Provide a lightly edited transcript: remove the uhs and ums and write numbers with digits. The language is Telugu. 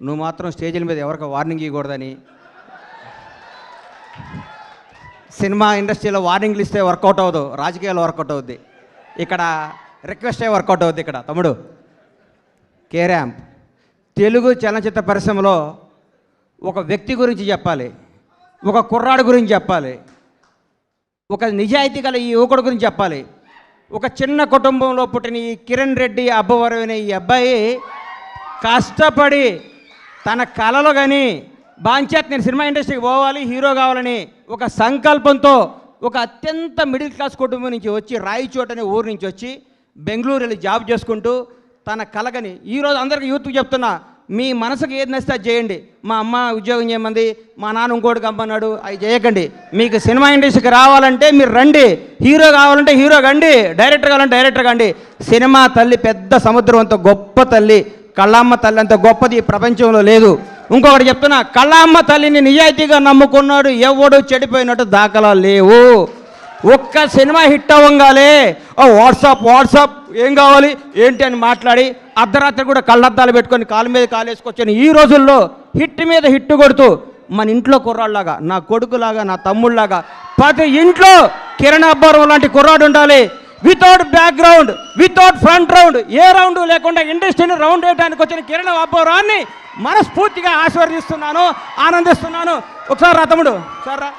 నువ్వు మాత్రం స్టేజీల మీద ఎవరికి వార్నింగ్ ఇవ్వకూడదని, సినిమా ఇండస్ట్రీలో వార్నింగ్లు ఇస్తే వర్కౌట్ అవ్వదు, రాజకీయాలు వర్కౌట్ అవుద్ది. ఇక్కడ రిక్వెస్టే వర్కౌట్ అవుద్ది. ఇక్కడ తమ్ముడు కే ర్యాంప్ తెలుగు చలనచిత్ర పరిశ్రమలో ఒక వ్యక్తి గురించి చెప్పాలి, ఒక కుర్రాడు గురించి చెప్పాలి, ఒక నిజాయితీ గల ఈ యువకుడు గురించి చెప్పాలి. ఒక చిన్న కుటుంబంలో పుట్టిన ఈ కిరణ్ రెడ్డి అబ్బవరం అనే ఈ అబ్బాయి కష్టపడి తన కళలో కానీ బాంచేత్ నేను సినిమా ఇండస్ట్రీకి పోవాలి, హీరో కావాలని ఒక సంకల్పంతో ఒక అత్యంత మిడిల్ క్లాస్ కుటుంబం నుంచి వచ్చి రాయచోట అనే ఊరు నుంచి వచ్చి బెంగళూరు వెళ్ళి జాబ్ చేసుకుంటూ తన కలగని ఈరోజు అందరికీ యూత్కి చెప్తున్నా, మీ మనసుకు ఏది నచ్చితే అది చేయండి. మా అమ్మ ఉద్యోగం చేయమంది, మా నాన్న ఇంకోటి కమ్మన్నాడు, అవి చేయకండి. మీకు సినిమా ఇండస్ట్రీకి రావాలంటే మీరు రండి, హీరో కావాలంటే హీరో కండి, డైరెక్టర్ కావాలంటే డైరెక్టర్ కండి. సినిమా తల్లి పెద్ద సముద్రం అంత గొప్ప తల్లి, కళ్ళమ్మ తల్లి అంత గొప్పది ఈ ప్రపంచంలో లేదు. ఇంకొకటి చెప్తున్నా, కళ్ళమ్మ తల్లిని నిజాయితీగా నమ్ముకున్నాడు ఎవడు చెడిపోయినట్టు దాఖలా లేవు. ఒక్క సినిమా హిట్ అవ్వగానే వాట్సాప్ ఏం కావాలి ఏంటి అని మాట్లాడి అర్ధరాత్రి కూడా కళ్ళద్దాలు పెట్టుకొని కాలు మీద కాలు వేసుకొచ్చాను. ఈ రోజుల్లో హిట్ మీద హిట్ కొడుతూ మన ఇంట్లో కుర్రాళ్ళలాగా, నా కొడుకులాగా, నా తమ్ముళ్ళలాగా ప్రతి ఇంట్లో కిరణ్ అబ్బవరం లాంటి కుర్రాడు ఉండాలి. Without background, without front round, ఏ రౌండ్ లేకుండా ఇండస్ట్రీని రౌండ్ వేయడానికి వచ్చిన కిరణ్ అబ్బవరాన్ని మనస్ఫూర్తిగా ఆశీర్వదిస్తున్నాను, ఆనందిస్తున్నాను. ఒకసారి రా తమ్ముడు, సార్ రా.